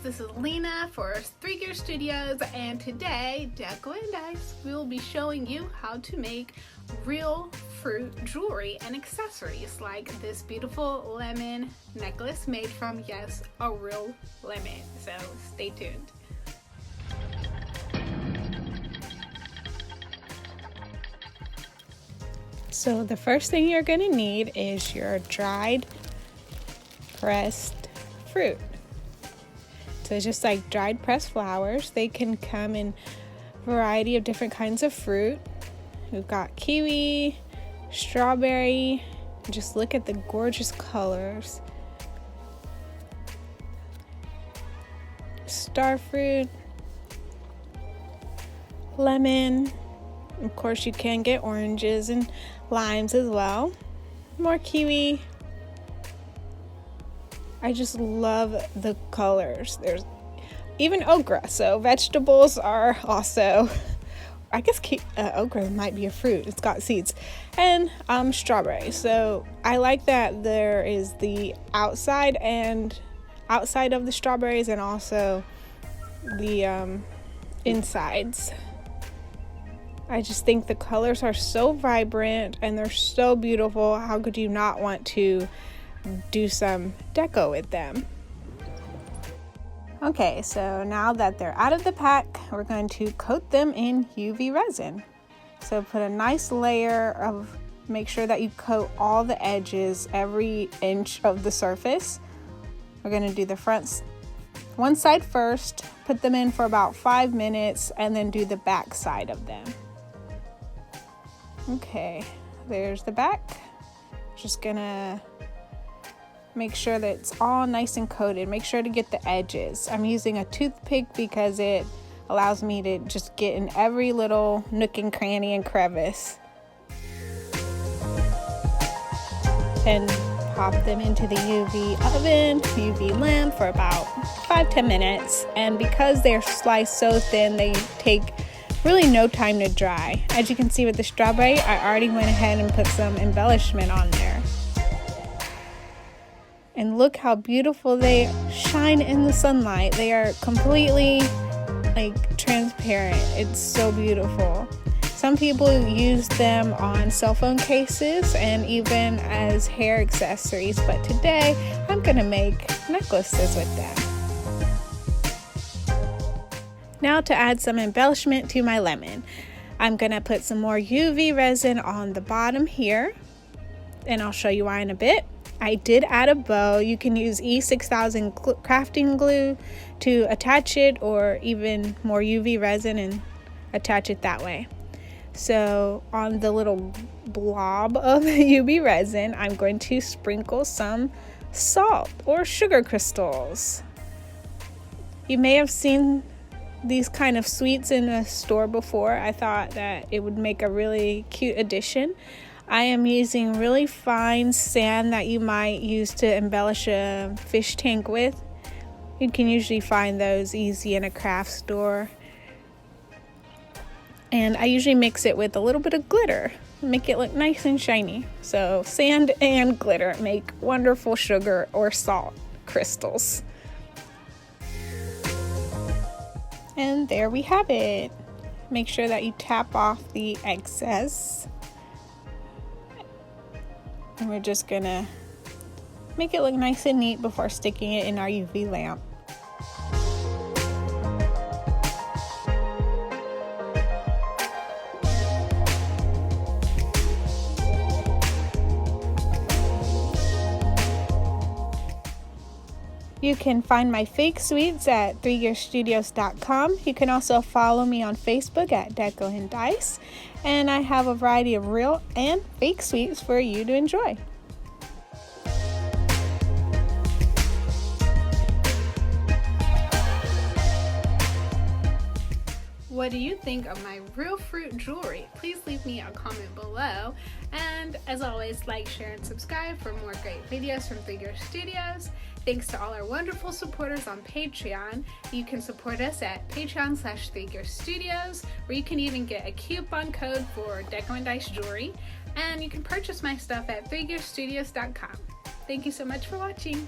this is Lena for 3 Gear Studios, and today, Deco and Dice, we will be showing you how to make real fruit jewelry and accessories like this beautiful lemon necklace made from, yes, a real lemon. So stay tuned. So the first thing you're going to need is your dried pressed fruit. So it's just like dried pressed flowers. They can come in a variety of different kinds of fruit. We've got kiwi, strawberry. Just look at the gorgeous colors. Star fruit, lemon. Of course, you can get oranges and limes as well. More kiwi. I just love the colors. There's even okra, so vegetables are also, I guess okra might be a fruit. It's got seeds. And strawberry. So I like that there is the outside of the strawberries and also the insides. I just think the colors are so vibrant and they're so beautiful. How could you not want to do some deco with them? Okay, so now that they're out of the pack, we're going to coat them in UV resin. So put a nice layer of, make sure that you coat all the edges, every inch of the surface. We're going to do the front one side first, put them in for about 5 minutes, and then do the back side of them. Okay, there's the back. Just gonna make sure that it's all nice and coated. Make sure to get the edges. I'm using a toothpick because it allows me to just get in every little nook and cranny and crevice. And pop them into the UV oven, UV lamp for about 5-10 minutes. And because they're sliced so thin, they take really no time to dry. As you can see with the strawberry, I already went ahead and put some embellishment on there. And look how beautiful they shine in the sunlight. They are completely like transparent. It's so beautiful. Some people use them on cell phone cases and even as hair accessories, but today I'm gonna make necklaces with them. Now to add some embellishment to my lemon, I'm gonna put some more UV resin on the bottom here, and I'll show you why in a bit. I did add a bow. You can use E6000 crafting glue to attach it, or even more UV resin and attach it that way. So on the little blob of UV resin, I'm going to sprinkle some salt or sugar crystals. You may have seen these kind of sweets in a store before. I thought that it would make a really cute addition. I am using really fine sand that you might use to embellish a fish tank with. You can usually find those easy in a craft store. And I usually mix it with a little bit of glitter, make it look nice and shiny. So sand and glitter make wonderful sugar or salt crystals. And there we have it. Make sure that you tap off the excess. And we're just gonna make it look nice and neat before sticking it in our UV lamp. You can find my fake sweets at 3gearstudios.com. You can also follow me on Facebook at Deco and Dice. And I have a variety of real and fake sweets for you to enjoy. What do you think of my real fruit jewelry? Please leave me a comment below. And as always, like, share, and subscribe for more great videos from 3 Gear Studios. Thanks to all our wonderful supporters on Patreon. You can support us at patreon.com/3gearstudios, where you can even get a coupon code for Deco and Dice jewelry. And you can purchase my stuff at 3gearstudios.com. Thank you so much for watching.